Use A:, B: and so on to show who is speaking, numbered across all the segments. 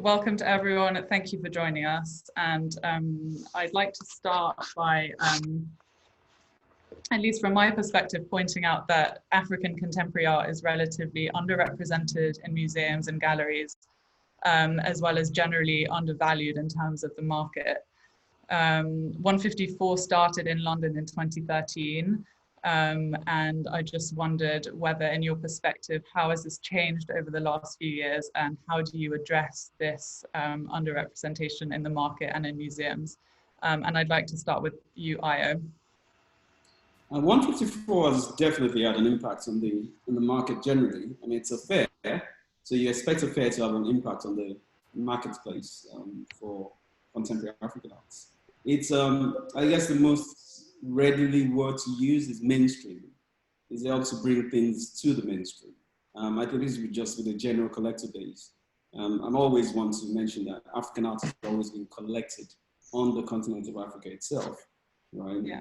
A: Welcome to everyone. Thank you for joining us. And I'd like to start by, at least from my perspective, pointing out that African contemporary art is relatively underrepresented in museums and galleries, as well as generally undervalued in terms of the market. 154 started in London in 2013. And I just wondered whether, in your perspective, how has this changed over the last few years, and how do you address this underrepresentation in the market and in museums? And I'd like to start with you, Ayo.
B: 154 has definitely had an impact on the market generally. I mean, it's a fair, so you expect a fair to have an impact on the marketplace for contemporary African arts. It's, I guess, the most readily word to use is mainstream. It helps to bring things to the mainstream. I think this would just be the general collector base. I'm always one to mention that African art has always been collected on the continent of Africa itself, right?
A: Yeah.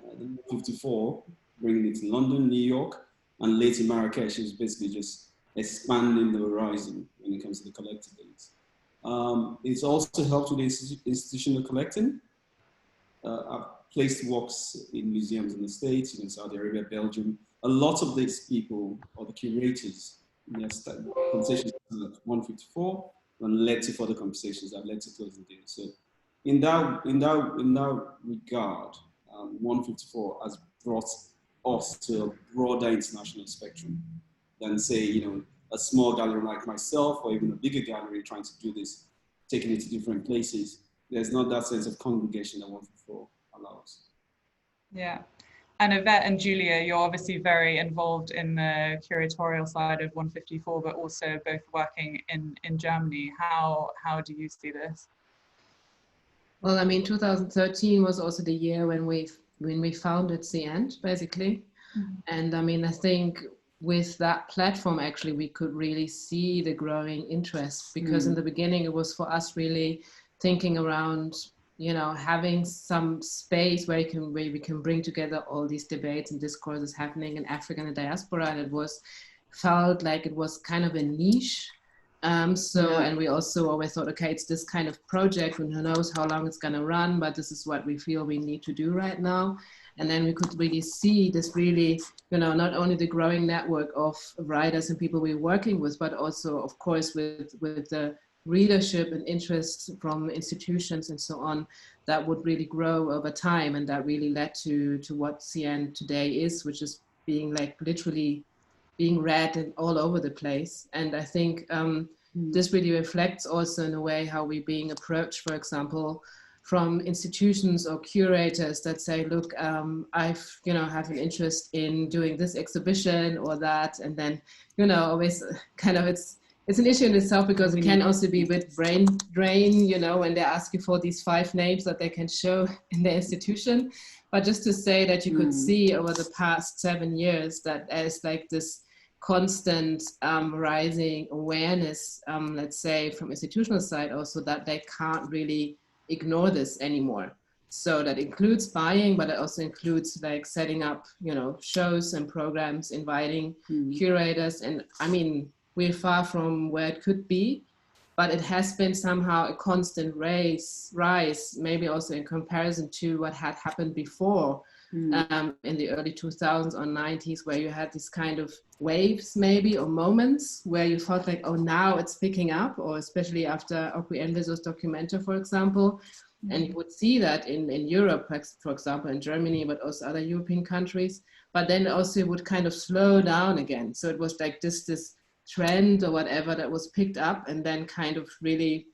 B: 54, bringing it to London, New York, and later Marrakesh is basically just expanding the horizon when it comes to the collector base. It's also helped with institutional collecting. I've placed works in museums in the States, in Saudi Arabia, Belgium. A lot of these people, or the curators, conversations at 154, and led to further conversations that led to closing deals. So, in that regard, 154 has brought us to a broader international spectrum than, say, a small gallery like myself, or even a bigger gallery trying to do this, taking it to different places. There's not that sense of congregation that 154 allows.
A: Yeah. And Yvette and Julia, you're obviously very involved in the curatorial side of 154, but also both working in Germany. How do you see this?
C: Well, I mean, 2013 was also the year when we founded The End, basically. Mm-hmm. And I mean, I think with that platform, actually, we could really see the growing interest, because in the beginning, it was for us really thinking around, having some space where we can bring together all these debates and discourses happening in Africa and the diaspora, and it felt like it was kind of a niche. And we also always thought, okay, it's this kind of project, and who knows how long it's going to run, but this is what we feel we need to do right now. And then we could really see this really, not only the growing network of writers and people we're working with, but also, of course, with the readership and interest from institutions and so on, that would really grow over time. And that really led to what CN today is, which is being like literally being read and all over the place. And I think this really reflects also in a way how we're being approached, for example, from institutions or curators that say, look, I've, have an interest in doing this exhibition or that. And then, always kind of it's an issue in itself, because it can also be a bit brain drain, when they ask you for these 5 names that they can show in the institution. But just to say that you could see over the past 7 years that there's like this constant rising awareness, let's say from institutional side also, that they can't really ignore this anymore. So that includes buying, but it also includes like setting up, shows and programs, inviting curators. And I mean, we're far from where it could be, but it has been somehow a constant rise, maybe also in comparison to what had happened before in the early 2000s or 90s, where you had these kind of waves maybe, or moments where you felt like, oh, now it's picking up, or especially after Okuyendezo's documentary, for example. And you would see that in Europe, for example, in Germany, but also other European countries. But then also it would kind of slow down again. So it was like this trend or whatever that was picked up and then kind of really,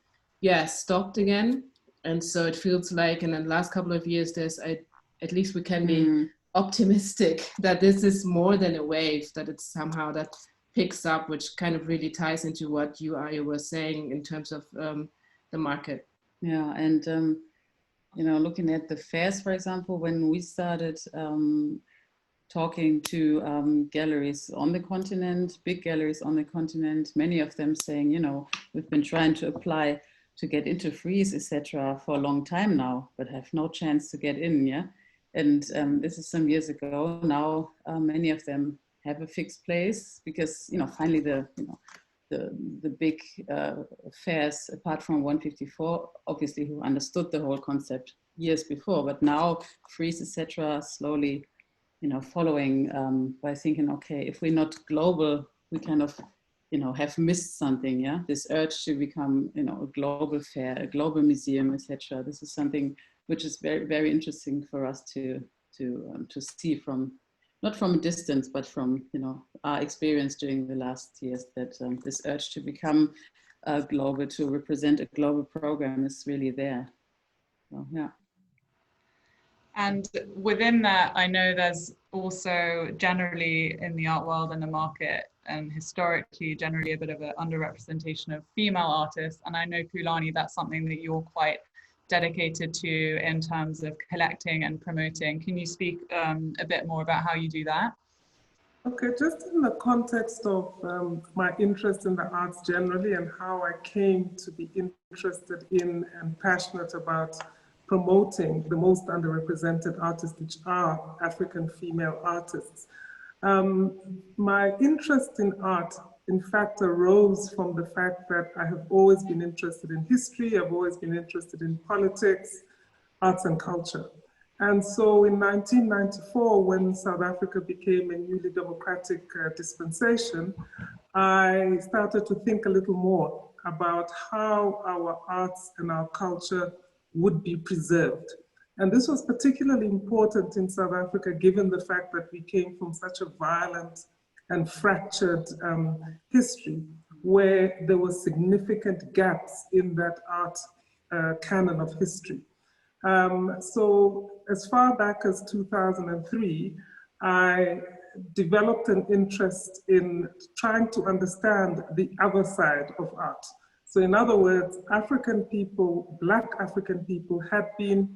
C: stopped again. And so it feels like in the last couple of years, at least we can be optimistic that this is more than a wave, that it's somehow that picks up, which kind of really ties into what you, Ayo, were saying in terms of the market.
D: Yeah, and looking at the fairs, for example, when we started talking to galleries on the continent, big galleries on the continent, many of them saying, we've been trying to apply to get into Frieze, etc., for a long time now, but have no chance to get in, And this is some years ago. Now, many of them have a fixed place because, finally the the big fairs, apart from 154, obviously, who understood the whole concept years before, but now Frieze, etc., slowly, following by thinking, okay, if we're not global, we kind of, have missed something. Yeah, this urge to become, a global fair, a global museum, etc. This is something which is very, very interesting for us to see from, not from a distance, but from our experience during the last years, that this urge to become global, to represent a global program is really there. So, yeah.
A: And within that, I know there's also generally in the art world and the market, and historically generally a bit of an underrepresentation of female artists. And I know, Pulane, that's something that you're quite dedicated to in terms of collecting and promoting. Can you speak a bit more about how you do that?
E: Okay, just in the context of my interest in the arts generally and how I came to be interested in and passionate about promoting the most underrepresented artists, which are African female artists. My interest in art, in fact, arose from the fact that I have always been interested in history, I've always been interested in politics, arts and culture. And so in 1994, when South Africa became a newly democratic dispensation, I started to think a little more about how our arts and our culture would be preserved. And this was particularly important in South Africa, given the fact that we came from such a violent and fractured history, where there were significant gaps in that art canon of history. So as far back as 2003, I developed an interest in trying to understand the other side of art. So in other words, African people, Black African people, had been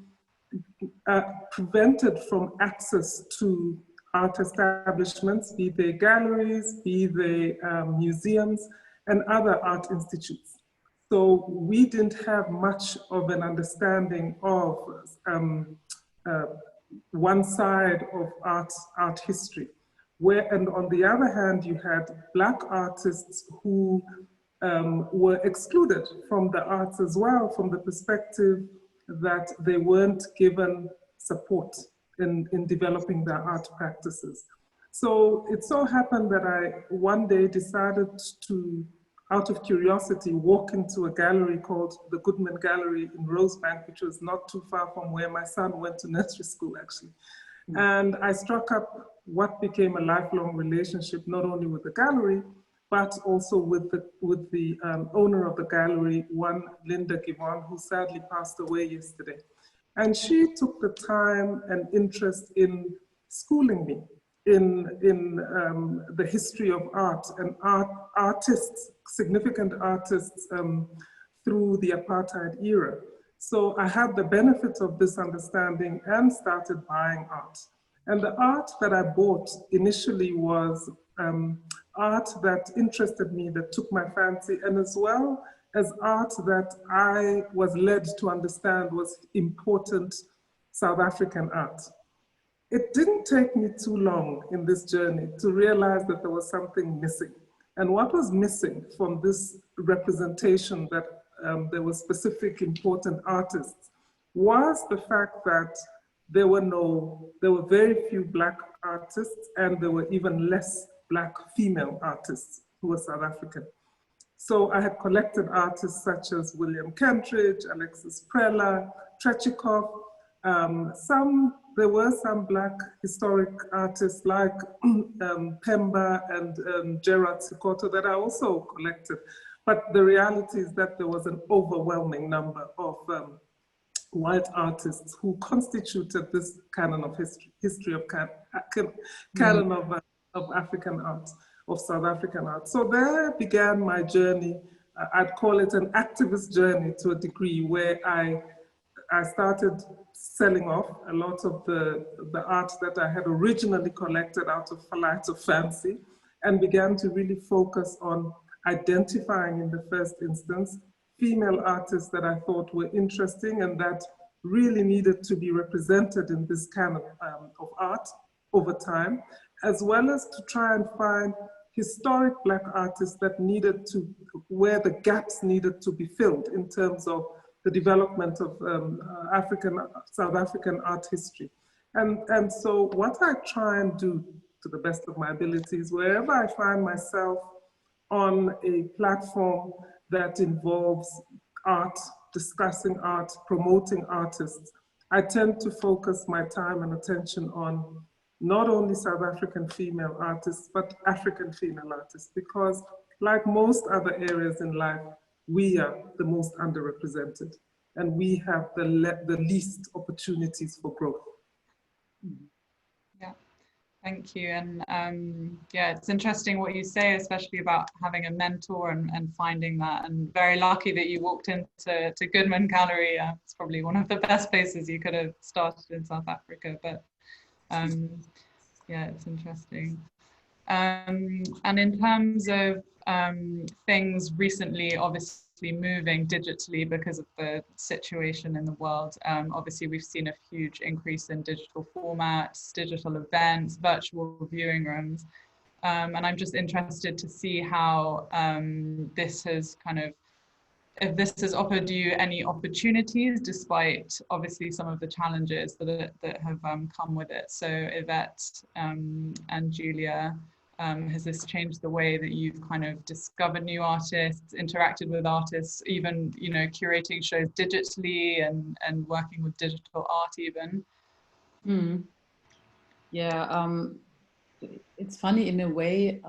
E: prevented from access to art establishments, be they galleries, be they museums, and other art institutes. So we didn't have much of an understanding of one side of art history. And on the other hand, you had Black artists who were excluded from the arts as well, from the perspective that they weren't given support in developing their art practices. So it so happened that I one day decided to, out of curiosity, walk into a gallery called the Goodman Gallery in Rosebank, which was not too far from where my son went to nursery school, actually. And I struck up what became a lifelong relationship, not only with the gallery, but also with the owner of the gallery, one Linda Givon, who sadly passed away yesterday. And she took the time and interest in schooling me in the history of art and artists, significant artists through the apartheid era. So I had the benefit of this understanding and started buying art. And the art that I bought initially was art that interested me, that took my fancy, and as well as art that I was led to understand was important South African art. It didn't take me too long in this journey to realize that there was something missing. And what was missing from this representation that there were specific important artists was the fact that there were very few Black artists, and there were even less Black female artists who were South African. So I had collected artists such as William Kentridge, Alexis Prella, Trechikov. There were some Black historic artists like Pemba and Gerard Sikoto that I also collected. But the reality is that there was an overwhelming number of white artists who constituted this canon of history of canon of African art, of South African art. So there began my journey. I'd call it an activist journey to a degree, where I started selling off a lot of the art that I had originally collected out of flight of fancy, and began to really focus on identifying, in the first instance, female artists that I thought were interesting and that really needed to be represented in this canon of art over time, as well as to try and find historic Black artists that needed to, where the gaps needed to be filled in terms of the development of South African art history. And so what I try and do to the best of my abilities, wherever I find myself on a platform that involves art, discussing art, promoting artists, I tend to focus my time and attention on not only South African female artists, but African female artists, because like most other areas in life, we are the most underrepresented and we have the least opportunities for growth.
A: Yeah, thank you. And yeah, it's interesting what you say, especially about having a mentor and finding that, and very lucky that you walked into Goodman Gallery. It's probably one of the best places you could have started in South Africa, but yeah, it's interesting. And in terms of things recently, obviously moving digitally because of the situation in the world, obviously we've seen a huge increase in digital formats, digital events, virtual viewing rooms. And I'm just interested to see how this has kind of, if this has offered you any opportunities, despite obviously some of the challenges that have come with it. So Yvette and Julia, has this changed the way that you've kind of discovered new artists, interacted with artists, even, you know, curating shows digitally and working with digital art even?
D: Yeah, it's funny in a way,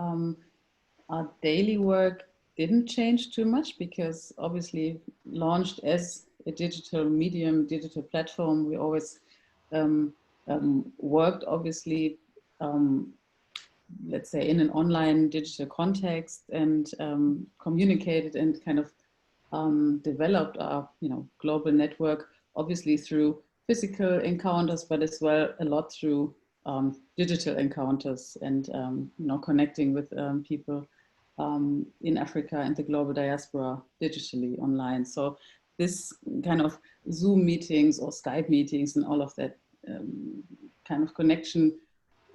D: our daily work didn't change too much, because obviously launched as a digital medium, digital platform, we always worked obviously, let's say in an online digital context, and communicated and kind of developed our, you know, global network, obviously through physical encounters, but as well a lot through digital encounters and, you know, connecting with people in Africa and the global diaspora digitally online. So this kind of Zoom meetings or Skype meetings and all of that kind of connection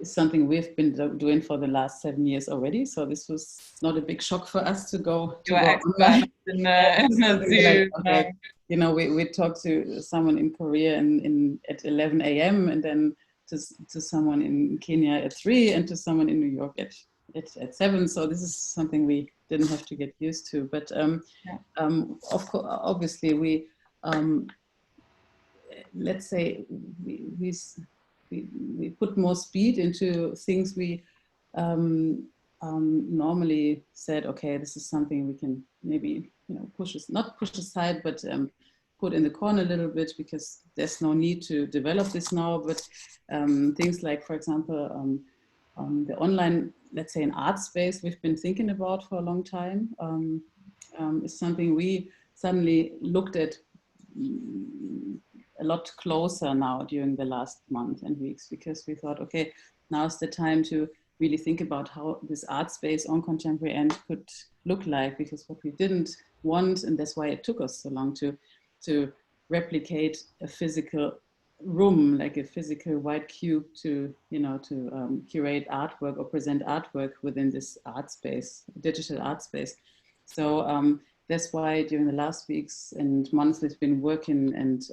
D: is something we've been doing for the last 7 years already. So this was not a big shock for us to go online.
A: In the Zoom.
D: Like, okay, you know, we talked to someone in Korea at 11 a.m. and then to someone in Kenya at 3 and to someone in New York at 7. So this is something we didn't have to get used to. But of course, obviously we, let's say we put more speed into things we normally said, okay, this is something we can maybe, you know, not push aside, but put in the corner a little bit, because there's no need to develop this now. But things like, for example, the online, let's say, an art space we've been thinking about for a long time, is something we suddenly looked at a lot closer now during the last month and weeks, because we thought, okay, now's the time to really think about how this art space on Contemporary End could look like, because what we didn't want, and that's why it took us so long to replicate a physical room, like a physical white cube, to, you know, to curate artwork or present artwork within this art space, digital art space. So that's why during the last weeks and months we've been working and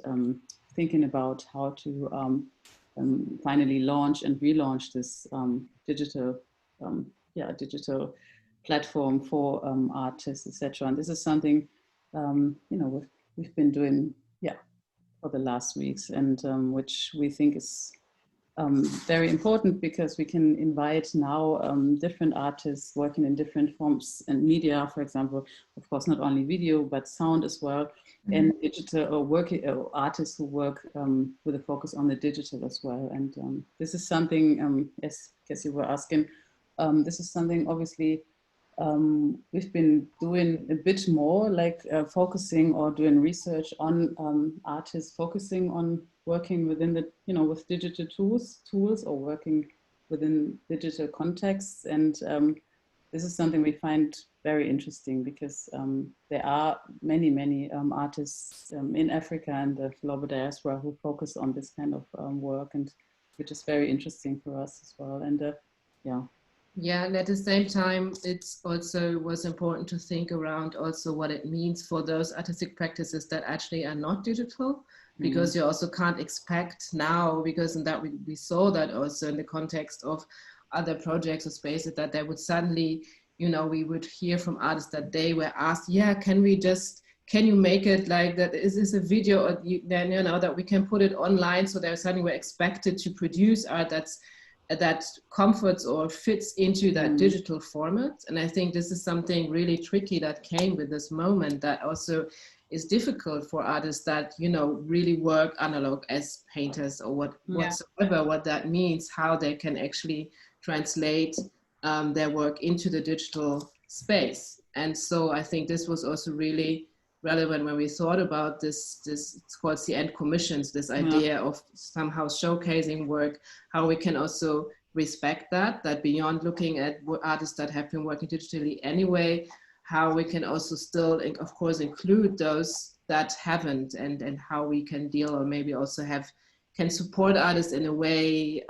D: thinking about how to finally launch and relaunch this digital platform for artists, etc. And this is something you know, we've been doing, for the last weeks, and which we think is very important, because we can invite now different artists working in different forms and media, for example, of course, not only video, but sound as well, and digital or artists who work with a focus on the digital as well. And this is something, as you were asking, this is something obviously we've been doing a bit more, like focusing or doing research on artists focusing on working within the, you know, with digital tools or working within digital contexts. And this is something we find very interesting, because there are many artists in Africa and the global diaspora who focus on this kind of work, and which is very interesting for us as well. And
C: Yeah, and at the same time, it's also was important to think around also what it means for those artistic practices that actually are not digital, because you also can't expect now, because in that we saw that also in the context of other projects or spaces, that they would suddenly, you know, we would hear from artists that they were asked, yeah, can you make it like that? Is this a video? Or then, you know, that we can put it online. So they suddenly were expected to produce art that comforts or fits into that digital format. And I think this is something really tricky that came with this moment, that also is difficult for artists that, you know, really work analog as painters or whatsoever, what that means, how they can actually translate their work into the digital space. And so I think this was also really relevant when we thought about this it's called CN commissions, this idea of somehow showcasing work, how we can also respect that beyond looking at artists that have been working digitally anyway, how we can also still, of course, include those that haven't, and how we can deal, or maybe also can support artists in a way,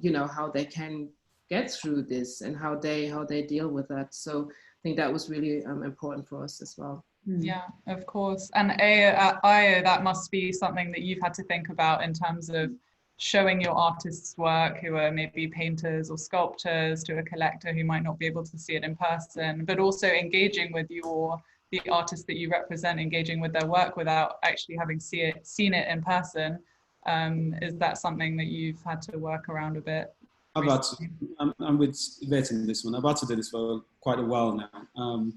C: you know, how they can get through this and how they deal with that. So I think that was really important for us as well.
A: Yeah, of course. And Ayo, that must be something that you've had to think about in terms of showing your artists' work, who are maybe painters or sculptors, to a collector who might not be able to see it in person, but also engaging with the artists that you represent, engaging with their work without actually having seen it in person. Is that something that you've had to work around a bit?
B: I'm with Yvette in this one. I've had to do this for quite a while now.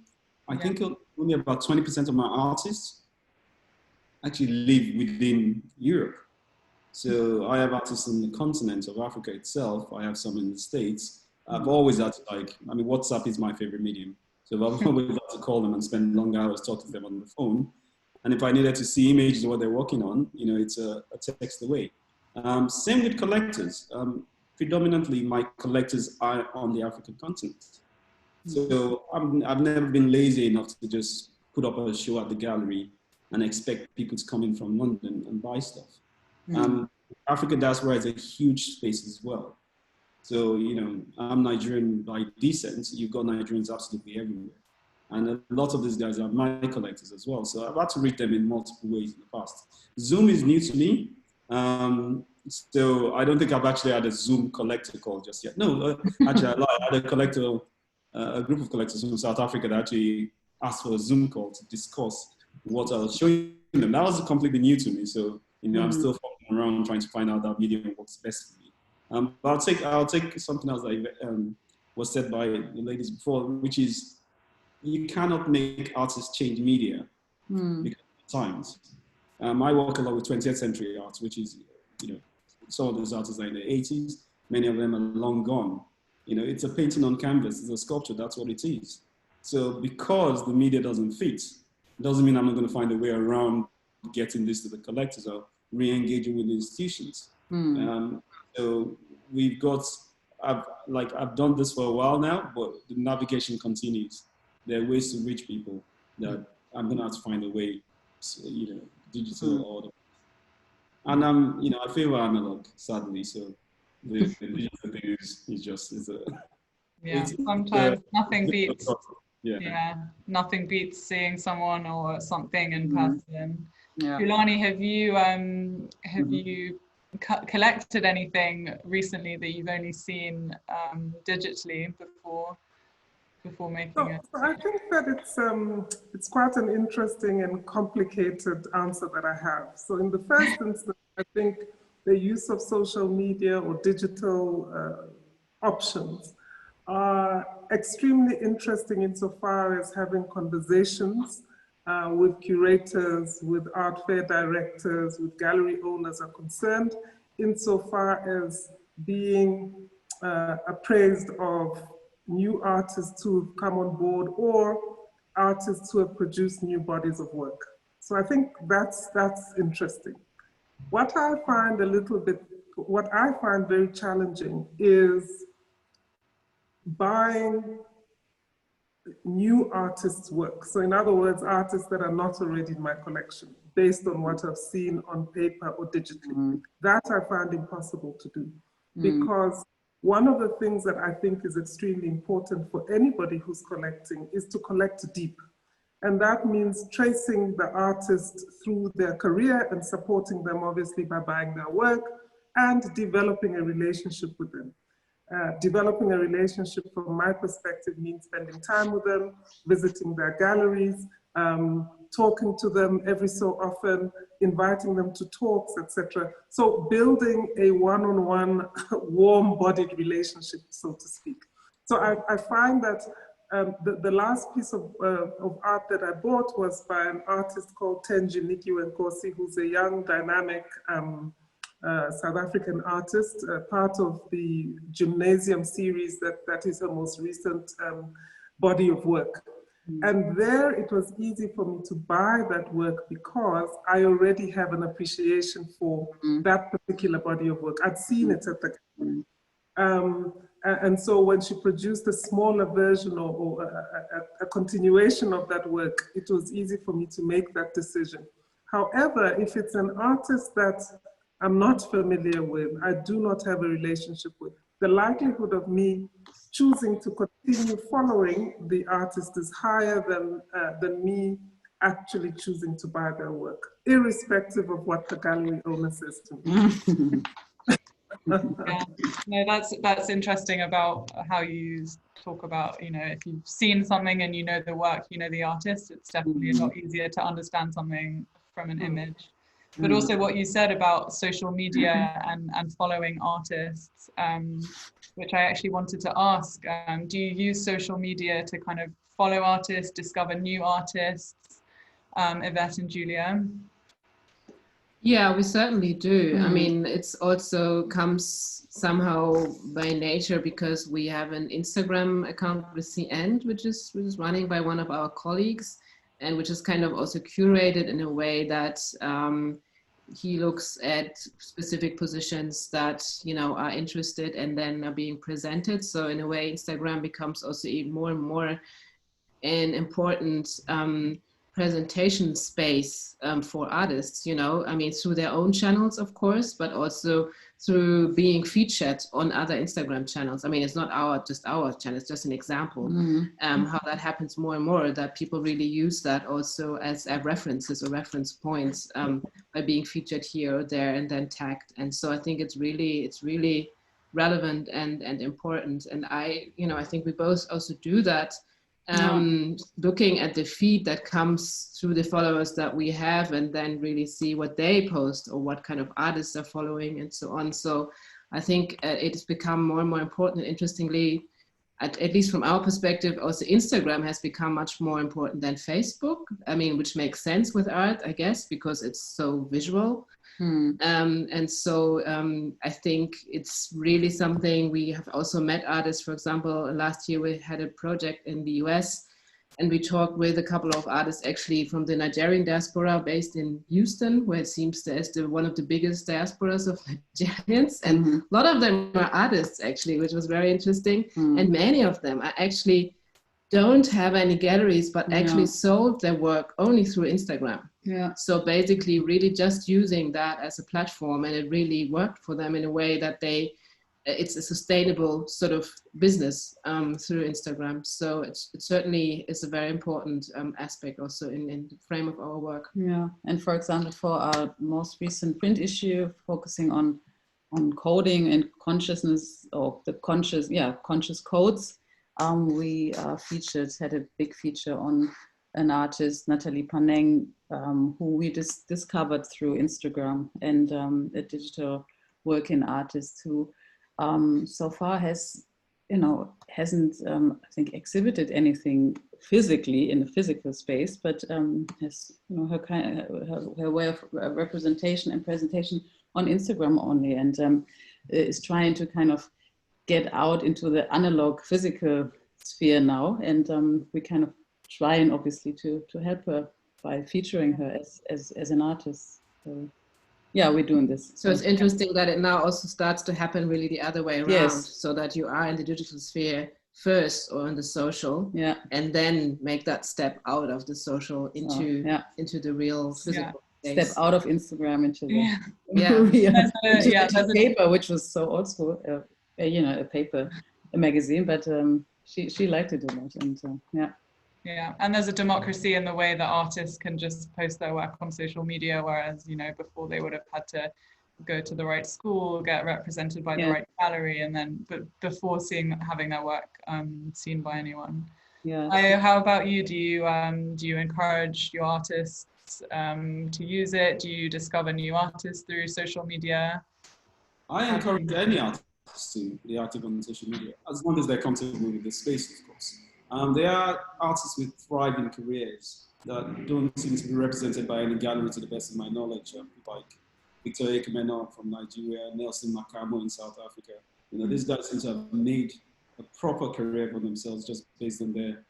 B: I think only about 20% of my artists actually live within Europe. So I have artists on the continent of Africa itself. I have some in the States. I've always had to, WhatsApp is my favorite medium. So I've always had to call them and spend long hours talking to them on the phone. And if I needed to see images of what they're working on, you know, it's a text away. Same with collectors. Predominantly, my collectors are on the African continent. So I've never been lazy enough to just put up a show at the gallery and expect people to come in from London and buy stuff. African diaspora is a huge space as well. So, you know, I'm Nigerian by descent. You've got Nigerians absolutely everywhere. And a lot of these guys are my collectors as well. So I've had to read them in multiple ways in the past. Zoom is new to me. So I don't think I've actually had a Zoom collector call just yet. No, actually I lied. I had a group of collectors from South Africa that actually asked for a Zoom call to discuss what I was showing them. That was completely new to me. So, you know, I'm still fucking around trying to find out that medium works best for me. But I'll take something else that was said by the ladies before, which is you cannot make artists change media because of times. I work a lot with 20th century art, which is, you know, some of those artists are in the 80s. Many of them are long gone. You know, it's a painting on canvas, it's a sculpture, that's what it is. So because the media doesn't fit, doesn't mean I'm not going to find a way around getting this to the collectors or re-engaging with the institutions. So we've got, I've done this for a while now, but the navigation continues. There are ways to reach people that I'm going to have to find a way, you know, digital or, and you know, I favor analog, sadly, so the digital thing is
A: sometimes nothing beats nothing beats seeing someone or something in person. Pulane, have you collected anything recently that you've only seen digitally before making it?
E: So I think that it's quite an interesting and complicated answer that I have. So in the first instance, I think the use of social media or digital options are extremely interesting insofar as having conversations with curators, with art fair directors, with gallery owners are concerned, insofar as being appraised of new artists who have come on board or artists who have produced new bodies of work. So I think that's interesting. What I find very challenging is buying new artists' work. So in other words, artists that are not already in my collection, based on what I've seen on paper or digitally. That I find impossible to do because one of the things that I think is extremely important for anybody who's collecting is to collect deep. And that means tracing the artist through their career and supporting them obviously by buying their work and developing a relationship with them. Developing a relationship from my perspective means spending time with them, visiting their galleries, talking to them every so often, inviting them to talks, etc. So building a one-on-one, warm-bodied relationship, so to speak. So I find that the last piece of art that I bought was by an artist called Tenji Nikiwenkosi, who's a young, dynamic South African artist, part of the Gymnasium series that is her most recent body of work. And there it was easy for me to buy that work because I already have an appreciation for that particular body of work. I'd seen it at the and so when she produced a smaller version or a continuation of that work, it was easy for me to make that decision. However, if it's an artist that I'm not familiar with, I do not have a relationship with, the likelihood of me choosing to continue following the artist is higher than me actually choosing to buy their work, irrespective of what the gallery owner says to me.
A: Yeah, no, that's interesting about how you talk about, you know, if you've seen something and you know the work, you know the artist, it's definitely a lot easier to understand something from an image. But also what you said about social media and following artists, which I actually wanted to ask, do you use social media to kind of follow artists, discover new artists, Yvette and Julia?
C: Yeah, we certainly do. I mean, it's also comes somehow by nature because we have an Instagram account with The End, which is running by one of our colleagues, and which is kind of also curated in a way that he looks at specific positions that, you know, are interested and then are being presented. So in a way, Instagram becomes also even more and more an important presentation space for artists, you know, I mean, through their own channels, of course, but also through being featured on other Instagram channels. I mean, it's not just our channel, it's just an example, how that happens more and more, that people really use that also as references or reference points by being featured here or there and then tagged. And so I think it's really relevant and important. And I think we both also do that. Looking at the feed that comes through the followers that we have and then really see what they post or what kind of artists are following and so on. So I think it's become more and more important. Interestingly, at least from our perspective, also Instagram has become much more important than Facebook. I mean, which makes sense with art, I guess, because it's so visual. And so I think it's really something. We have also met artists. For example, last year we had a project in the US and we talked with a couple of artists actually from the Nigerian diaspora based in Houston, where it seems there's one of the biggest diasporas of Nigerians. And a lot of them are artists actually, which was very interesting. And many of them are actually don't have any galleries, but actually sold their work only through Instagram. So basically really just using that as a platform, and it really worked for them in a way that it's a sustainable sort of business through Instagram. So it certainly is a very important aspect also in the frame of our work.
D: Yeah, and for example, for our most recent print issue, focusing on coding and consciousness, or the conscious codes, we had a big feature on an artist, Natalie Paneng, who we discovered through Instagram, and a digital working artist who so far hasn't I think exhibited anything physically in a physical space, but has her way of representation and presentation on Instagram only, and is trying to kind of get out into the analog physical sphere now, and we kind of trying obviously to help her by featuring her as an artist. So yeah, we're doing this.
C: So it's interesting that it now also starts to happen really the other way around, so that you are in the digital sphere first or in the social, and then make that step out of the social into the real physical space.
D: Step out of Instagram into the real paper, which was so old school. a magazine, but she liked it a lot, and yeah.
A: Yeah, and there's a democracy in the way that artists can just post their work on social media, whereas, you know, before they would have had to go to the right school, get represented by the right gallery, and then but before having their work seen by anyone.
D: Yeah.
A: Ayo, how about you? Do you encourage your artists to use it? Do you discover new artists through social media?
B: I encourage any artist to be active on social media, as long as they're comfortable with the space, of course. There are artists with thriving careers that don't seem to be represented by any gallery, to the best of my knowledge, like Victor Ekemena from Nigeria, Nelson Makamo in South Africa. You know, these guys seem to have made a proper career for themselves just based on their,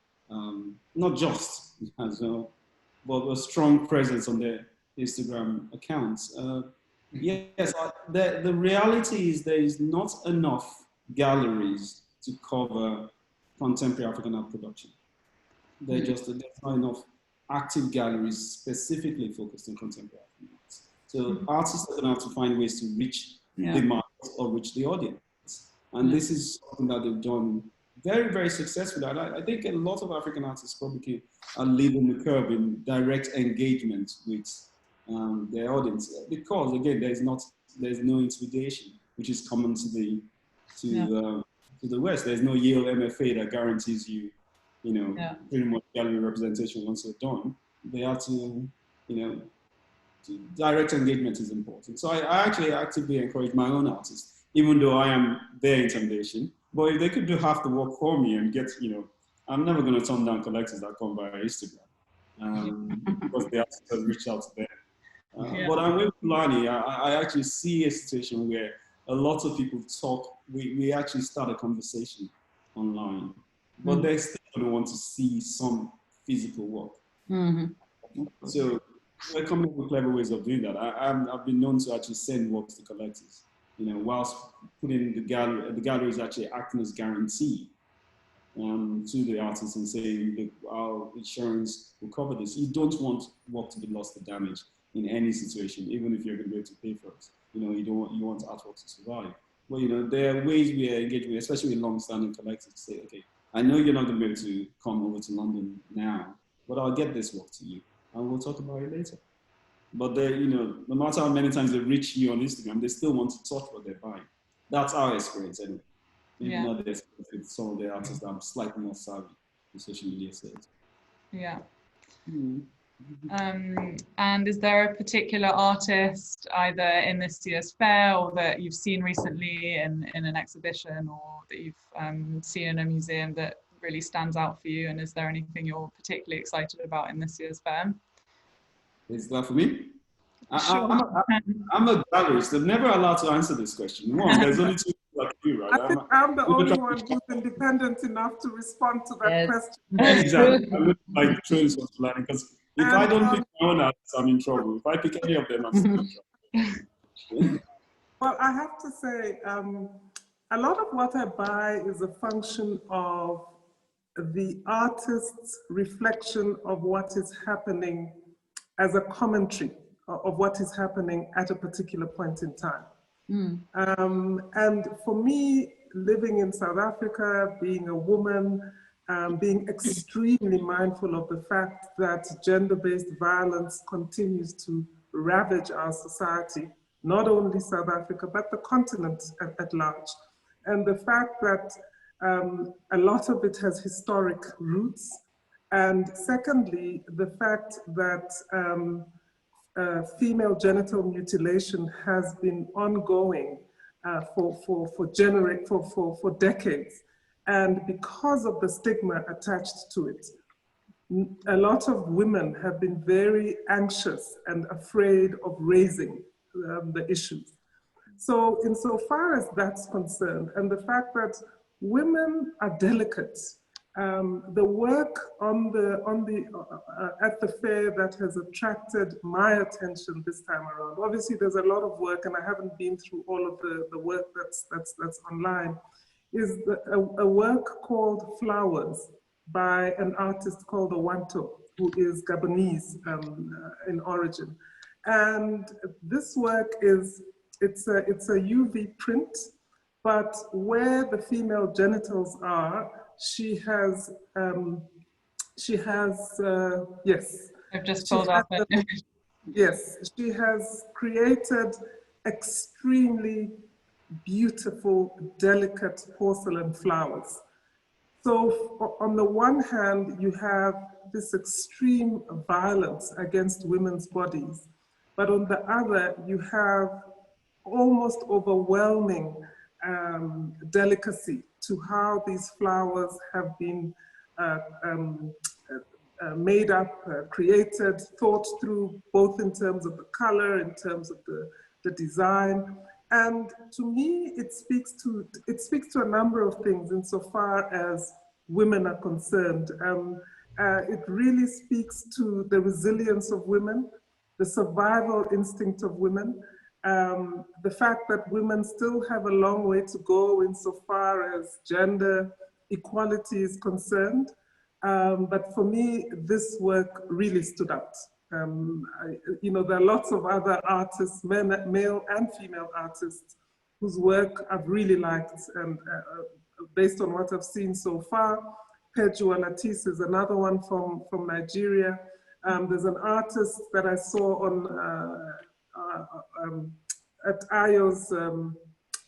B: not just, as well, but a strong presence on their Instagram accounts. Yes, the reality is there is not enough galleries to cover contemporary African art production. There's not enough active galleries specifically focused on contemporary African art. So artists are going to have to find ways to reach the market or reach the audience. And this is something that they've done very, very successfully. And I think a lot of African artists probably are leading the curve in direct engagement with their audience, because again, there's no intimidation, which is common to the West. There's no Yale MFA that guarantees you, pretty much gallery representation once you're done. They have to, direct engagement is important. So I actually actively encourage my own artists, even though I am their intimidation. But if they could do half the work for me and get, I'm never going to turn down collectors that come via Instagram because the artists have reached out to them. But I'm with Pulane. I actually see a situation where a lot of people talk, we actually start a conversation online, but they still don't want to see some physical work. So we're coming up with clever ways of doing that. I've been known to actually send works to collectors, whilst putting the gallery is actually acting as guarantee to the artists and saying, look, our insurance will cover this. You don't want work to be lost or damaged in any situation, even if you're going to be able to pay for it. You want artwork to survive. But there are ways we are engaging, especially with long-standing collectors, to say, okay, I know you're not going to be able to come over to London now, but I'll get this work to you, and we'll talk about it later. But no matter how many times they reach you on Instagram, they still want to touch what they're buying. That's our experience anyway. Not the experience with some of the artists that are slightly more savvy in social media sales.
A: Yeah. And is there a particular artist either in this year's fair or that you've seen recently in an exhibition or that you've seen in a museum that really stands out for you? And is there anything you're particularly excited about in this year's fair?
B: Is that for me?
A: Sure.
B: I'm a gallerist. I'm never allowed to answer this question. One, there's only two people like you, right?
E: I think I'm the only one who's independent enough to respond to that question.
B: Exactly. I would like throwing some planning because if I don't pick my own artists, I'm in trouble. If I pick any of them, I'm still in trouble.
E: Well, I have to say, a lot of what I buy is a function of the artist's reflection of what is happening as a commentary of what is happening at a particular point in time. And for me, living in South Africa, being a woman, being extremely mindful of the fact that gender-based violence continues to ravage our society, not only South Africa, but the continent at large. And the fact that a lot of it has historic roots. And secondly, the fact that female genital mutilation has been ongoing for decades. And because of the stigma attached to it, a lot of women have been very anxious and afraid of raising the issues. So insofar as that's concerned, and the fact that women are delicate, the work at the fair that has attracted my attention this time around, obviously there's a lot of work and I haven't been through all of the work that's online, is a work called Flowers by an artist called Owanto, who is Gabonese in origin. And this work it's a UV print but where the female genitals are, she has yes.
A: I've just pulled up an image.
E: Yes, she has created extremely beautiful, delicate porcelain flowers. So on the one hand, you have this extreme violence against women's bodies, but on the other, you have almost overwhelming delicacy to how these flowers have been made up, created, thought through, both in terms of the color, in terms of the design. And to me, it speaks to a number of things insofar as women are concerned. It really speaks to the resilience of women, the survival instinct of women, the fact that women still have a long way to go insofar as gender equality is concerned. But for me, this work really stood out. You know, there are lots of other artists, male and female artists, whose work I've really liked, and based on what I've seen so far. Peju Alatis is another one from Nigeria. There's an artist that I saw on at Ayo's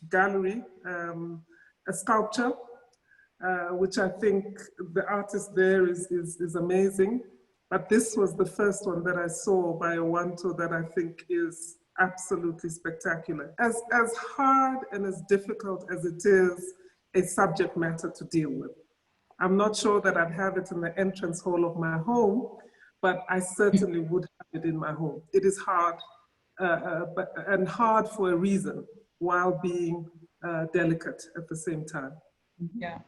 E: gallery, a sculpture, which I think the artist there is amazing. But this was the first one that I saw by Owanto that I think is absolutely spectacular. As hard and as difficult as it is a subject matter to deal with. I'm not sure that I'd have it in the entrance hall of my home, but I certainly would have it in my home. It is hard, and hard for a reason, while being delicate at the same time.
A: Yeah.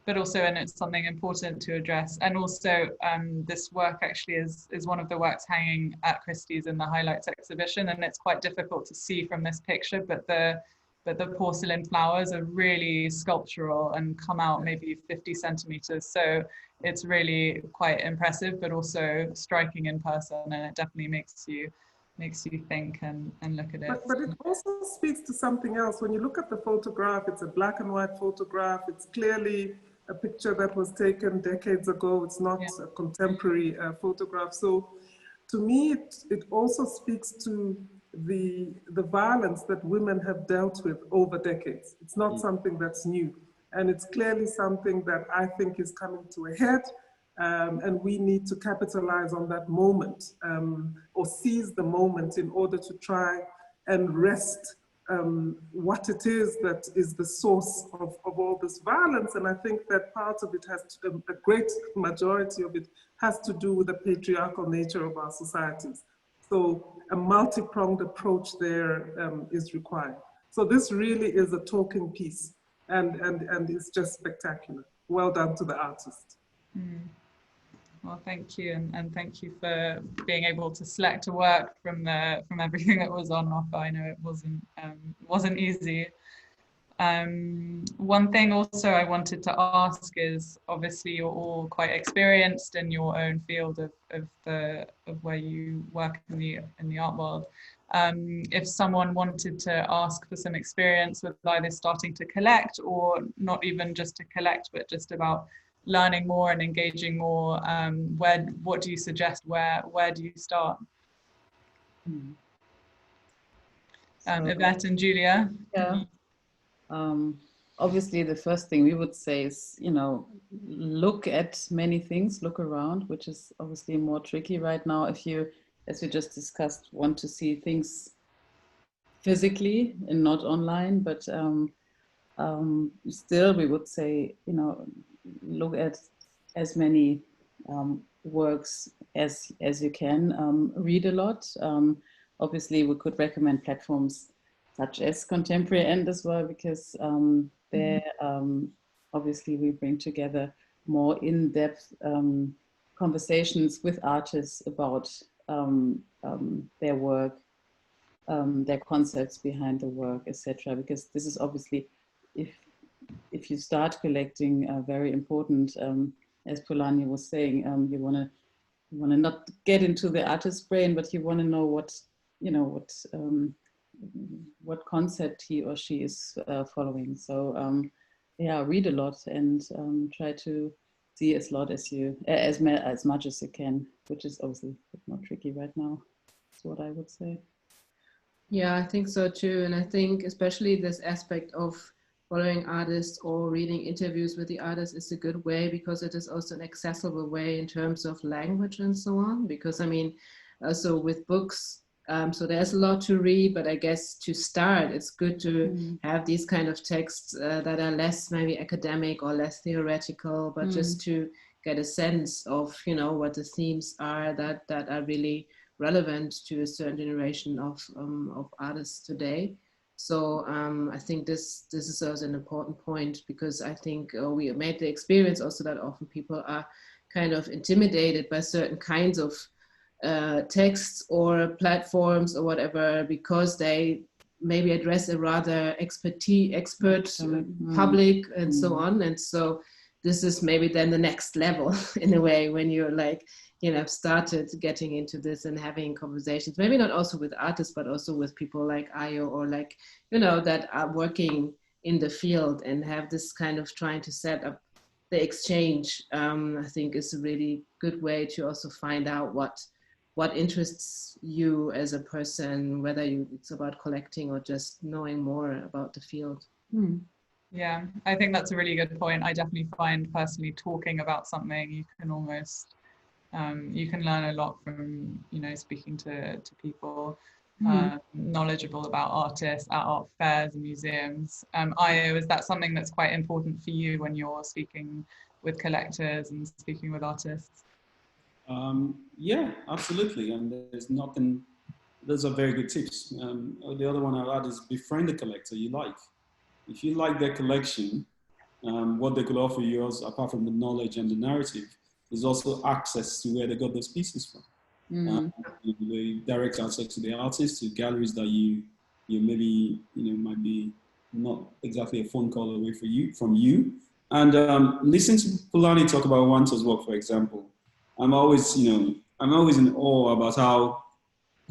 A: But also, and it's something important to address. And also, this work actually is one of the works hanging at Christie's in the Highlights exhibition, and it's quite difficult to see from this picture, but the porcelain flowers are really sculptural and come out maybe 50 centimeters. So it's really quite impressive, but also striking in person, and it definitely makes you think and look at it.
E: But it also speaks to something else. When you look at the photograph, it's a black and white photograph. It's clearly a picture that was taken decades ago. It's not a contemporary photograph. So to me, it also speaks to the violence that women have dealt with over decades. It's not something that's new. And it's clearly something that I think is coming to a head. And we need to capitalize on that moment, or seize the moment in order to try and wrest what it is that is the source of all this violence. And I think that part of it has to, a great majority of it has to do with the patriarchal nature of our societies. So a multi-pronged approach there is required. So this really is a talking piece, and it's just spectacular. Well done to the artist.
A: Mm. Well, thank you, and thank you for being able to select a work from everything that was on offer. I know it wasn't easy. One thing also I wanted to ask is, obviously you're all quite experienced in your own field of where you work in the art world. If someone wanted to ask for some experience with either starting to collect, or not even just to collect, but just about learning more and engaging more, what do you suggest? Where do you start? Yvette and Julia.
D: Yeah. Obviously, the first thing we would say is, look at many things, look around, which is obviously more tricky right now. If you, as we just discussed, want to see things physically and not online, but still we would say, look at as many works as you can, read a lot. Obviously, we could recommend platforms such as Contemporary End as well, because there obviously we bring together more in-depth conversations with artists about their work, their concepts behind the work, etc. Because this is obviously, if you start collecting, very important, as Pulane was saying, you want to not get into the artist's brain, but you want to know what what concept he or she is following. So yeah, read a lot and try to see as much as you can, which is obviously a bit more tricky right now. That's what I would say.
C: Yeah, I think so too. And I think especially this aspect of following artists or reading interviews with the artists is a good way, because it is also an accessible way in terms of language and so on. Because I mean, also with books, so there's a lot to read, but I guess to start, it's good to have these kind of texts that are less maybe academic or less theoretical, but just to get a sense of, you know, what the themes are that are really relevant to a certain generation of artists today. So I think this is also an important point, because I think we made the experience also that often people are kind of intimidated by certain kinds of texts or platforms or whatever, because they maybe address a rather expert public and so on. And so this is maybe then the next level in a way, when you're like, you know, started getting into this and having conversations, maybe not also with artists, but also with people like Ayo, or like, you know, that are working in the field and have this kind of trying to set up the exchange. I think is a really good way to also find out what interests you as a person, whether it's about collecting or just knowing more about the field.
A: Yeah, I think that's a really good point. I definitely find personally talking about something, you can almost you can learn a lot from, you know, speaking to people knowledgeable about artists at art fairs and museums. Ayo, is that something that's quite important for you when you're speaking with collectors and speaking with artists?
B: Yeah, absolutely. And there's nothing, those are very good tips. The other one I'll add is befriend the collector you like. If you like their collection, what they could offer you, apart from the knowledge and the narrative, is also access to where they got those pieces from. The direct access to the artists, to galleries that you maybe, you know, might be not exactly a phone call away from you. And listen to Pulane talk about Wanta's work, for example. I'm always in awe about how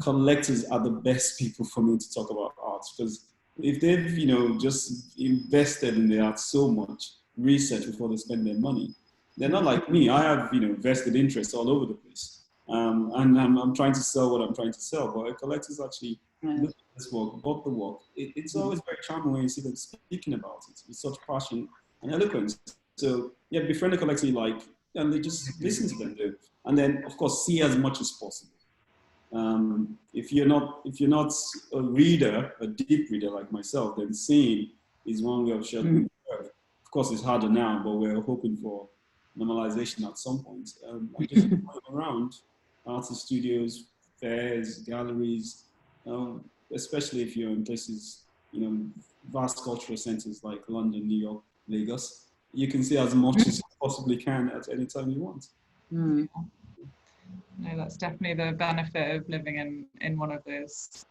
B: collectors are the best people for me to talk about art, because if they've, you know, just invested in the art so much, research before they spend their money, they're not like me. I have, you know, vested interests all over the place. And I'm trying to sell what I'm trying to sell, but a collector's actually look at this work, bought the work. It's always very charming when you see them speaking about it with such passion and eloquence. So yeah, befriend a collector you like, and they just listen to them, and then of course see as much as possible. If you're not a reader, a deep reader like myself, then seeing is one way of shutting the curve. Of course, it's harder now, but we're hoping for normalization at some point. And just going around artist studios, fairs, galleries, especially if you're in places, you know, vast cultural centers like London, New York, Lagos, you can see as much as you possibly can at any time you want.
A: No, that's definitely the benefit of living in one of those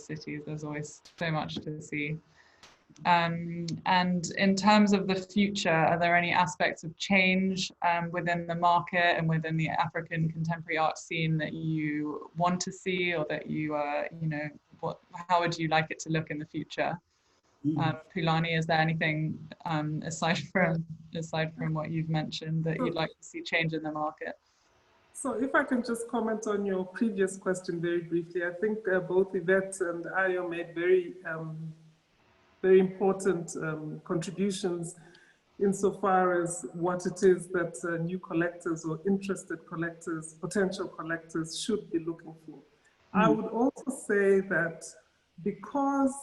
A: cities. There's always so much to see. And in terms of the future, are there any aspects of change within the market and within the African contemporary art scene that you want to see, or that you you know, how would you like it to look in the future? Pulane, is there anything aside from what you've mentioned that you'd like to see change in the market?
E: So if I can just comment on your previous question very briefly, I think both Yvette and Ayo made very important contributions insofar as what it is that new collectors or interested collectors, potential collectors should be looking for. I would also say that because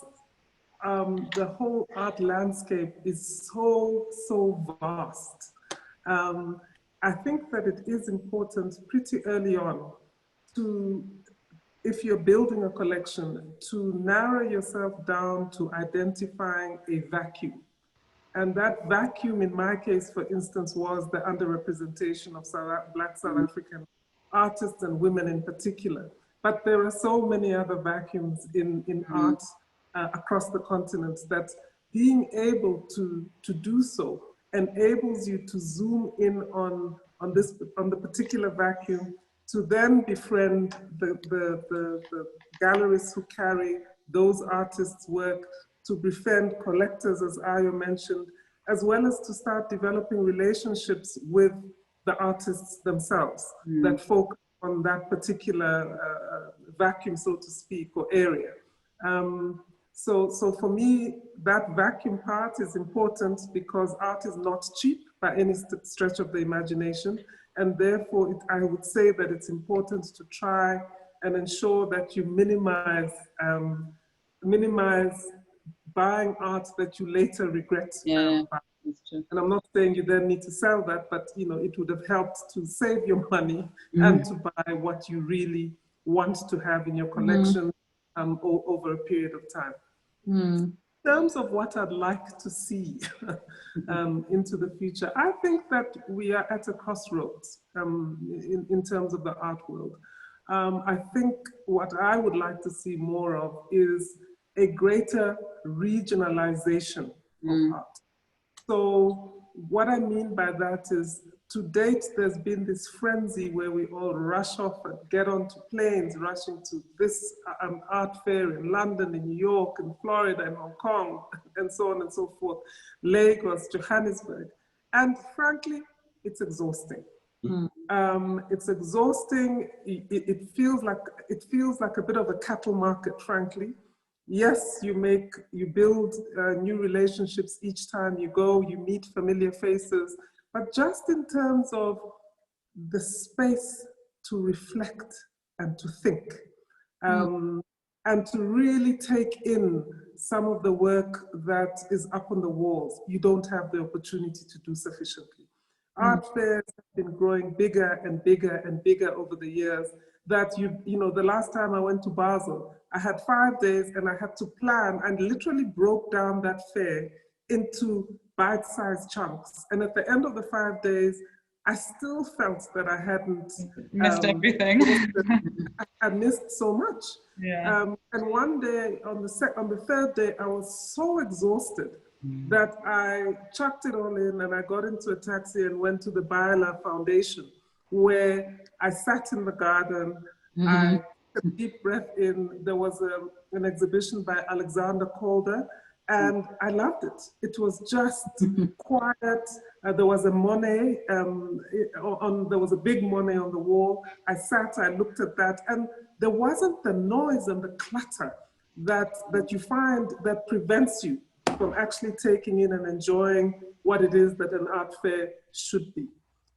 E: the whole art landscape is so vast, I think that it is important pretty early on to, if you're building a collection, to narrow yourself down to identifying a vacuum. And that vacuum, in my case, for instance, was the underrepresentation of Black South African artists and women in particular. But there are so many other vacuums in art across the continent that being able to do so enables you to zoom in on the particular vacuum, to then befriend the galleries who carry those artists' work, to befriend collectors, as Ayo mentioned, as well as to start developing relationships with the artists themselves that focus on that particular vacuum, so to speak, or area. So for me, that vacuum part is important because art is not cheap by any stretch of the imagination. And therefore, I would say that it's important to try and ensure that you minimize buying art that you later regret buying. And I'm not saying you then need to sell that, but it would have helped to save your money and to buy what you really want to have in your collection over a period of time. In terms of what I'd like to see into the future, I think that we are at a crossroads in terms of the art world. I think what I would like to see more of is a greater regionalization of art. So what I mean by that is, to date, there's been this frenzy where we all rush off and get onto planes, rushing to this art fair in London, in New York, in Florida, in Hong Kong, and so on and so forth, Lagos, Johannesburg. And frankly, it's exhausting. It's exhausting. It feels like a bit of a cattle market, frankly. Yes, you build new relationships each time you go, you meet familiar faces, but just in terms of the space to reflect and to think, and to really take in some of the work that is up on the walls, you don't have the opportunity to do sufficiently. Art fairs have been growing bigger and bigger and bigger over the years. That the last time I went to Basel, I had 5 days and I had to plan, and literally broke down that fair into bite-sized chunks. And at the end of the 5 days, I still felt that I hadn't
A: missed everything.
E: I missed so much.
A: Yeah.
E: And one day, on the third day, I was so exhausted that I chucked it all in, and I got into a taxi and went to the Baila Foundation, where I sat in the garden. I took a deep breath in. There was an exhibition by Alexander Calder, and I loved it. It was just quiet. There was a Monet, there was a big Monet on the wall. I sat, I looked at that, and there wasn't the noise and the clutter that you find that prevents you from actually taking in and enjoying what it is that an art fair should be.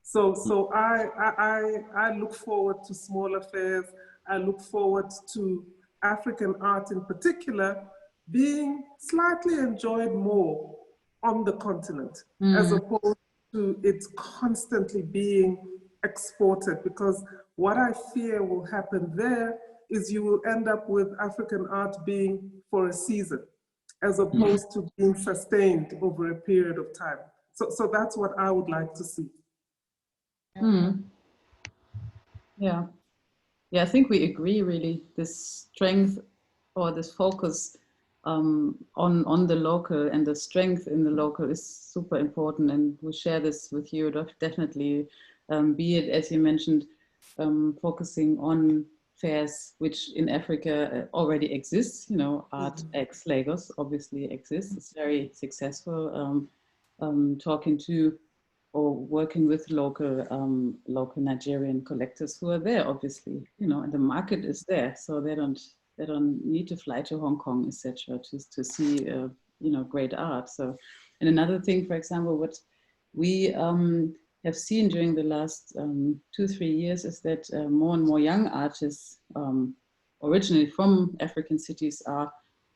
E: So I look forward to smaller fairs. I look forward to African art in particular being slightly enjoyed more on the continent, as opposed to it constantly being exported. Because what I fear will happen there is you will end up with African art being for a season, as opposed to being sustained over a period of time. So that's what I would like to see.
D: Yeah, I think we agree, really. This strength or this focus on the local and the strength in the local is super important, and we share this with you definitely. Be it, as you mentioned, focusing on fairs which in Africa already exists. Art X Lagos obviously exists. It's very successful. Talking to or working with local Nigerian collectors who are there, obviously, and the market is there, so they don't need to fly to Hong Kong, etc., to see great art. So, and another thing, for example, what we have seen during the last 2-3 years is that more and more young artists, originally from African cities, are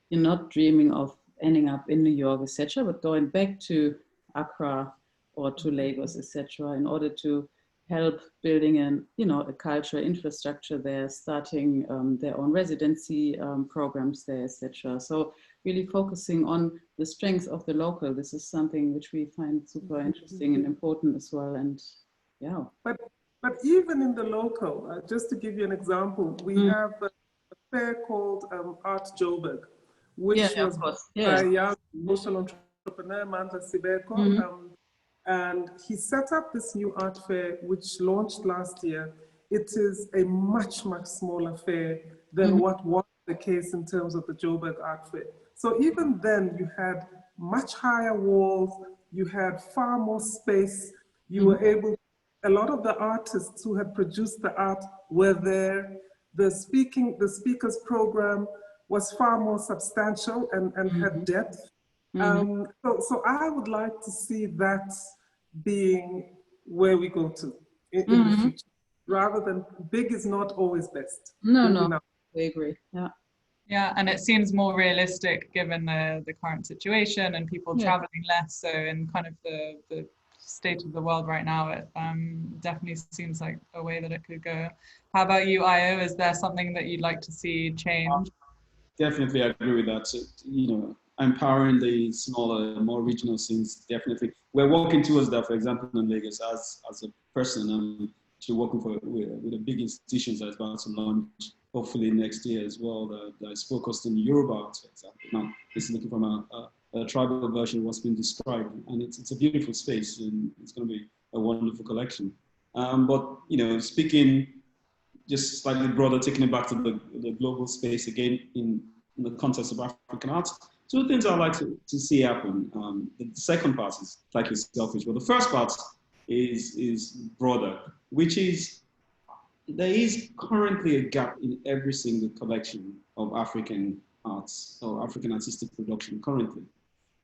D: not dreaming of ending up in New York, etc., but going back to Accra or to Lagos, etc., in order to help building a cultural infrastructure there, starting their own residency programs there, etc. So really focusing on the strength of the local. This is something which we find super interesting and important as well. And yeah.
E: But even in the local, just to give you an example, we have a fair called Art Joburg, which was by a young social entrepreneur, Mandla Sibeko. And he set up this new art fair, which launched last year. It is a much, much smaller fair than what was the case in terms of the Joburg Art Fair. So even then, you had much higher walls, you had far more space, you were able, a lot of the artists who had produced the art were there. The speakers program was far more substantial and had depth. So I would like to see that being where we go to in the future, rather than big is not always best.
C: No, I agree. Yeah.
A: Yeah, and it seems more realistic given the current situation and people traveling less. So in kind of the state of the world right now, it definitely seems like a way that it could go. How about you, Ayo? Is there something that you'd like to see change?
B: Definitely, I agree with that. So, you know, empowering the smaller, more regional scenes, definitely. We're working towards that, for example, in Lagos, as a person, I'm actually working with a big institution that's about to launch, hopefully next year as well, that is focused on Yoruba art, for example. Now, this is looking from a tribal version of what's been described, and it's a beautiful space, and it's going to be a wonderful collection. But, you know, speaking just slightly broader, taking it back to the global space again in the context of African art, two things I'd like to see happen. The second part is slightly selfish, but the first part is broader, which is there is currently a gap in every single collection of African arts or African artistic production currently.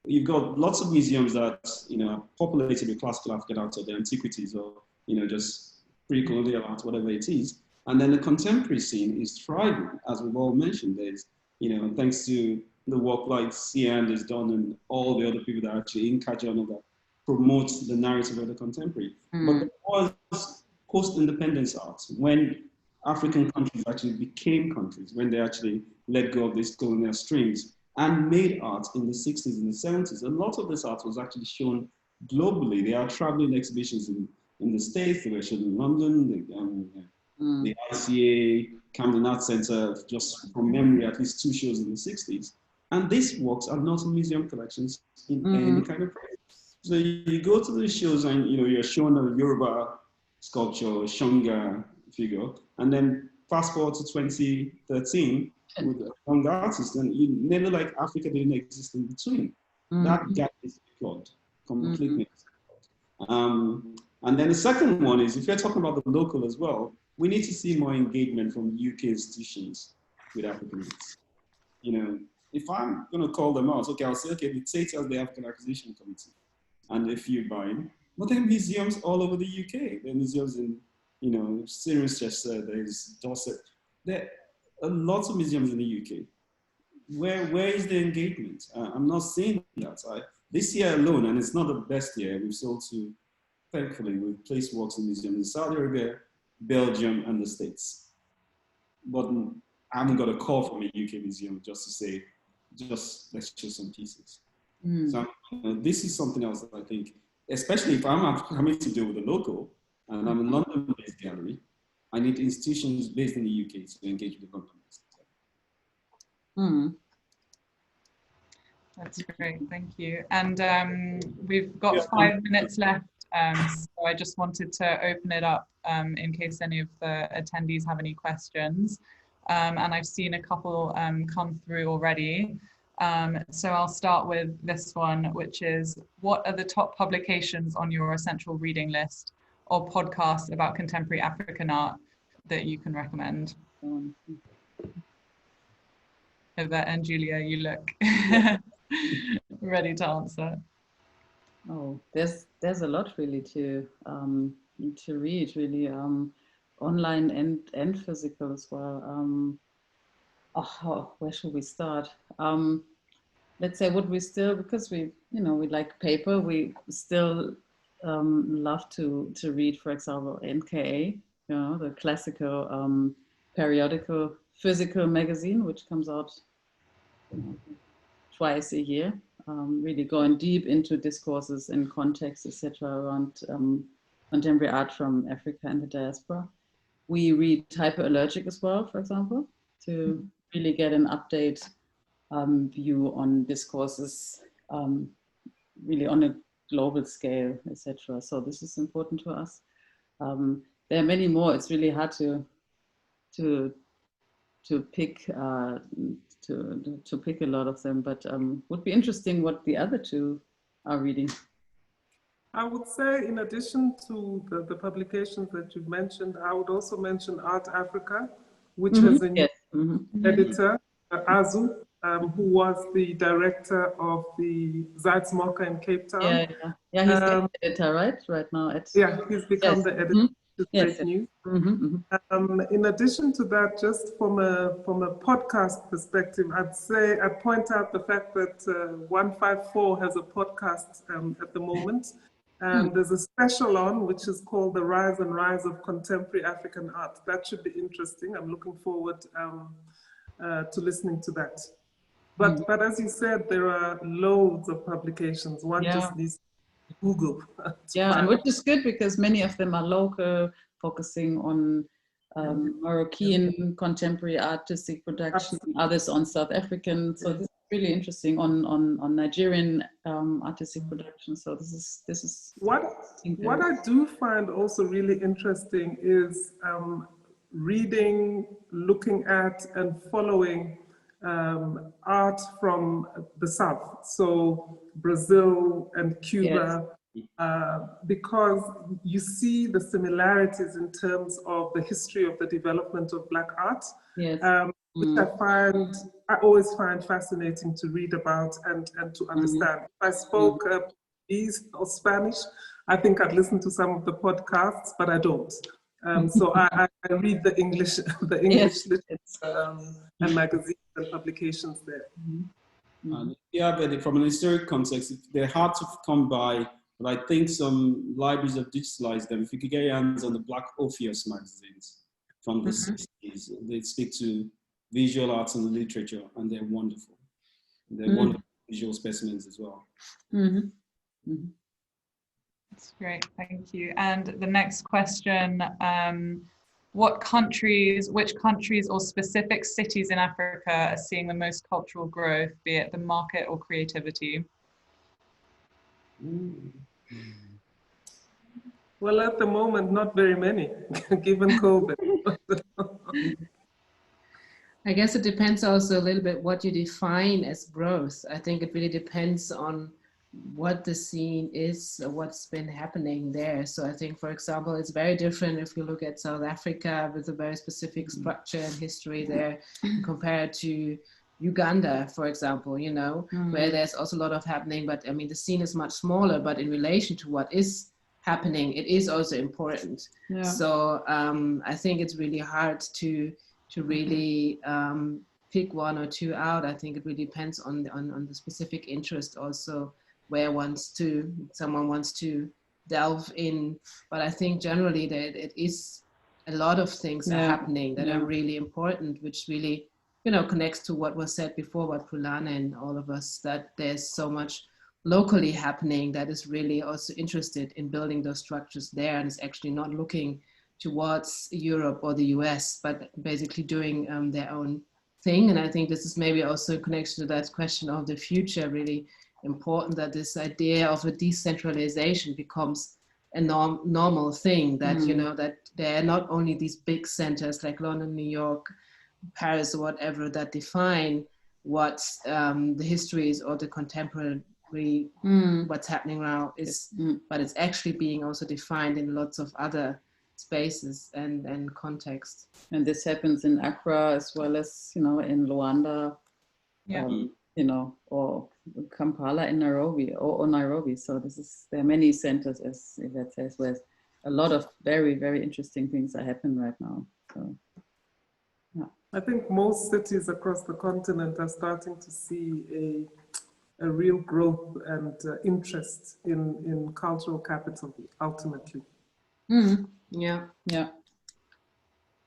B: You've got lots of museums that, you know, are populated with classical African art or the antiquities or, you know, just pre-colonial art, whatever it is. And then the contemporary scene is thriving, as we've all mentioned. There's, you know, thanks to the work like Cian has done and all the other people that are actually in Kajan that promotes the narrative of the contemporary. But there was post-independence art, when African countries actually became countries, when they actually let go of these colonial streams and made art in the 60s and the 70s. A lot of this art was actually shown globally. There are traveling exhibitions in the States, they were shown in London, the ICA, Camden Art Center, just from memory, at least 2 shows in the 60s. And these works are not in museum collections in any kind of place. So you go to these shows and, you know, you're shown a Yoruba sculpture, a Shonga figure, and then fast forward to 2013 with a young artist, and you never like Africa didn't exist in between. That gap is plugged completely. And then the second one is, if you're talking about the local as well, we need to see more engagement from UK institutions with African arts. You know, if I'm going to call them out, okay, I'll say, okay, the Tate has the African Acquisition Committee, and a few buying, but there are museums all over the UK. There are museums in, you know, Cirencester, there's Dorset. There are lots of museums in the UK. Where is the engagement? I'm not seeing that. This year alone, and it's not the best year, we've sold to, thankfully, we've placed works in museums in Saudi Arabia, Belgium, and the States. But I haven't got a call from a UK museum just to say, just let's show some pieces. So this is something else that I think, especially if I'm having to deal with a local, and I'm a London-based gallery, I need institutions based in the UK to engage with the London-based gallery.
A: That's great, thank you. And we've got 5 minutes left, so I just wanted to open it up in case any of the attendees have any questions. And I've seen a couple come through already. So I'll start with this one, which is, what are the top publications on your essential reading list or podcasts about contemporary African art that you can recommend? Yvette and Julia, you look ready to answer.
D: Oh, there's a lot really to read, really, online and physical as well. Where should we start? Let's say what we still, because we like paper, we still love to read, for example, NKA, you know, the classical periodical physical magazine, which comes out twice a year, really going deep into discourses and contexts, etc., around contemporary art from Africa and the diaspora. We read Hyperallergic as well, for example, to really get an update view on discourses, really on a global scale, etc. So this is important to us. There are many more. It's really hard to pick to pick a lot of them, but would be interesting what the other two are reading.
E: I would say, in addition to the publications that you've mentioned, I would also mention Art Africa, which has a new editor, Azu, who was the director of the Zuidsmokka in Cape Town.
D: Yeah, he's the editor, right now.
E: Yeah, he's become the editor.
D: Yes.
E: News. In addition to that, just from a podcast perspective, I'd point out the fact that 154 has a podcast at the moment. And there's a special on which is called The Rise and Rise of Contemporary African Art. That should be interesting. I'm looking forward to listening to that. But as you said, there are loads of publications. One just needs to Google.
D: And which is good because many of them are local, focusing on Moroccan contemporary artistic production, others on South African. So this is really interesting on Nigerian artistic production. So this is
E: what I do find also really interesting is reading, looking at, and following art from the South, so Brazil and Cuba, because you see the similarities in terms of the history of the development of Black art, which I always find fascinating to read about and to understand. If I spoke Portuguese or Spanish, I think I'd listen to some of the podcasts, but I don't. So I read the English literature and magazines and publications there.
B: But from an historic context, they're hard to come by, but I think some libraries have digitalized them. If you could get your hands on the Black Orpheus magazines from the 60s, they speak to visual arts and literature, and they're wonderful. They're wonderful visual specimens as well.
A: That's great, thank you. And the next question, which countries or specific cities in Africa are seeing the most cultural growth, be it the market or creativity?
E: Well, at the moment, not very many, given COVID.
C: I guess it depends also a little bit what you define as growth. I think it really depends on what the scene is, or what's been happening there. So I think, for example, it's very different if you look at South Africa with a very specific structure and history there compared to Uganda, for example, you know, where there's also a lot of happening, but I mean, the scene is much smaller, but in relation to what is happening, it is also important. So I think it's really hard to really pick one or two out. I think it really depends on the specific interest also, where someone wants to delve in. But I think generally that it is a lot of things are happening that are really important, which really, you know, connects to what was said before about Pulane and all of us, that there's so much locally happening that is really also interested in building those structures there, and is actually not looking towards Europe or the US, but basically doing their own thing. And I think this is maybe also a connection to that question of the future, really important, that this idea of a decentralization becomes a normal thing, that, you know, that there are not only these big centers like London, New York, Paris, or whatever, that define what the history is or the contemporary what's happening now is, but it's actually being also defined in lots of other spaces and contexts.
D: And this happens in Accra as well as, you know, in Luanda, you know, or Kampala in Nairobi, or Nairobi. So there are many centers, as Yvette says, where a lot of very, very interesting things are happening right now. So,
E: I think most cities across the continent are starting to see a real growth and interest in cultural capital, ultimately.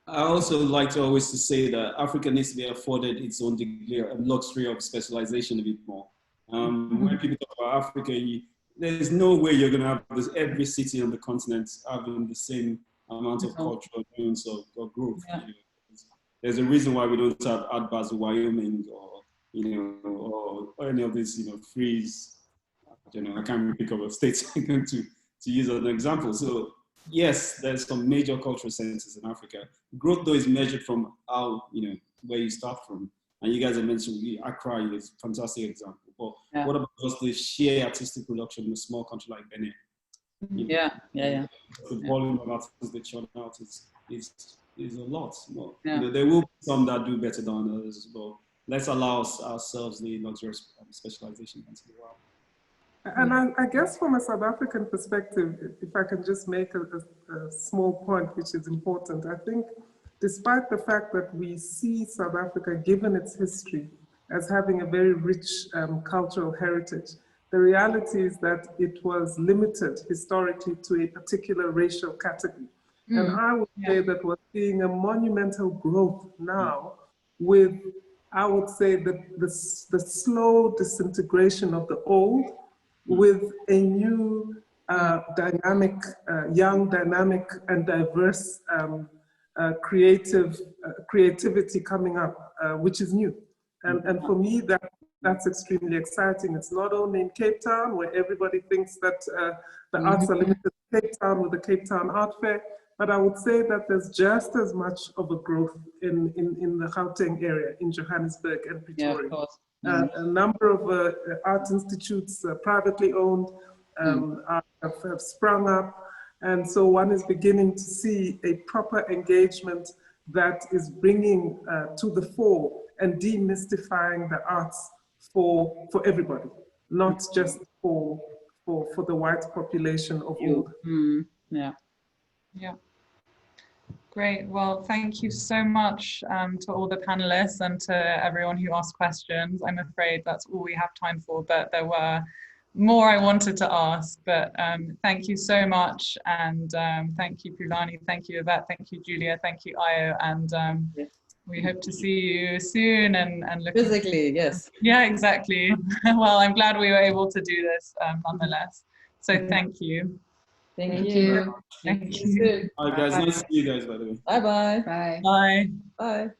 B: I also like to always to say that Africa needs to be afforded its own degree of luxury of specialization a bit more. When people talk about Africa, there's no way you're going to have every city on the continent having the same amount of cultural influence or growth. You know? There's a reason why we don't have art bars in Wyoming, or, you know, or any of these, you know, freeze. You know, I can't really pick up a state to use as an example. So yes, there's some major cultural centers in Africa. Growth, though, is measured from how, you know, where you start from. And you guys have mentioned Accra is a fantastic example. But what about just the sheer artistic production in a small country like Benin?
D: The
B: volume of artists that churn out is a lot. Well, there will be some that do better than others, but let's allow ourselves the luxurious specialization once in a while.
E: And I guess from a South African perspective, if I can just make a small point, which is important, I think despite the fact that we see South Africa, given its history, as having a very rich cultural heritage, the reality is that it was limited historically to a particular racial category. And I would say that we're seeing a monumental growth now with, I would say, the slow disintegration of the old with a new dynamic, young, dynamic and diverse creativity coming up, which is new. And for me, that's extremely exciting. It's not only in Cape Town, where everybody thinks that the arts are limited to Cape Town with the Cape Town Art Fair, but I would say that there's just as much of a growth in the Gauteng area, in Johannesburg and Pretoria.
D: Of course.
E: A number of art institutes, privately owned, have sprung up. And so one is beginning to see a proper engagement that is bringing to the fore and demystifying the arts for everybody, not just for the white population of old.
A: Yeah. Great. Well, thank you so much to all the panelists and to everyone who asked questions. I'm afraid that's all we have time for, but there were more I wanted to ask. But thank you so much. And thank you, Pulane. Thank you, Yvette. Thank you, Julia. Thank you, Ayo. And we hope to see you soon and look
D: physically, yes.
A: Yeah, exactly. Well, I'm glad we were able to do this nonetheless. So thank you.
C: Thank you.
A: Thank you.
B: All right, guys. Nice to see you guys, by the way.
D: Bye-bye.
C: Bye.
A: Bye.
D: Bye.